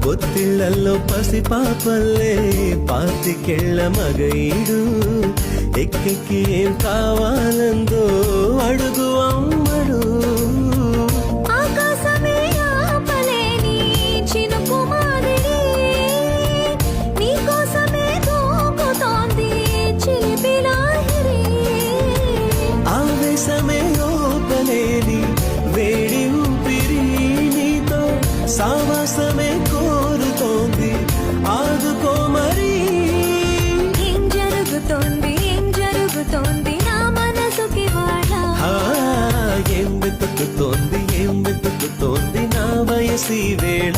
పొత్తిళ్లలో పసిపాపల్లే పాతికెళ్ళ మగయిడు ఎక్కెక్కి ఏం కావాలందో అడుగు అమ్మడు. ఆకాశమే ఆపలేని చినుకు మాదిరి నీకోసమే దూకుతోంది చిలిపి లాహిరి. ఆవేశమే ఓపలేని వేడి ఊపిరి నీతో సావాసమే కోరుతోంది ఆదుకో మరి. ఏం జరుగుతోంది నా మనసుకి వాళ్ళ. ఏం వెతుకుతోంది నా వయసి వేళ.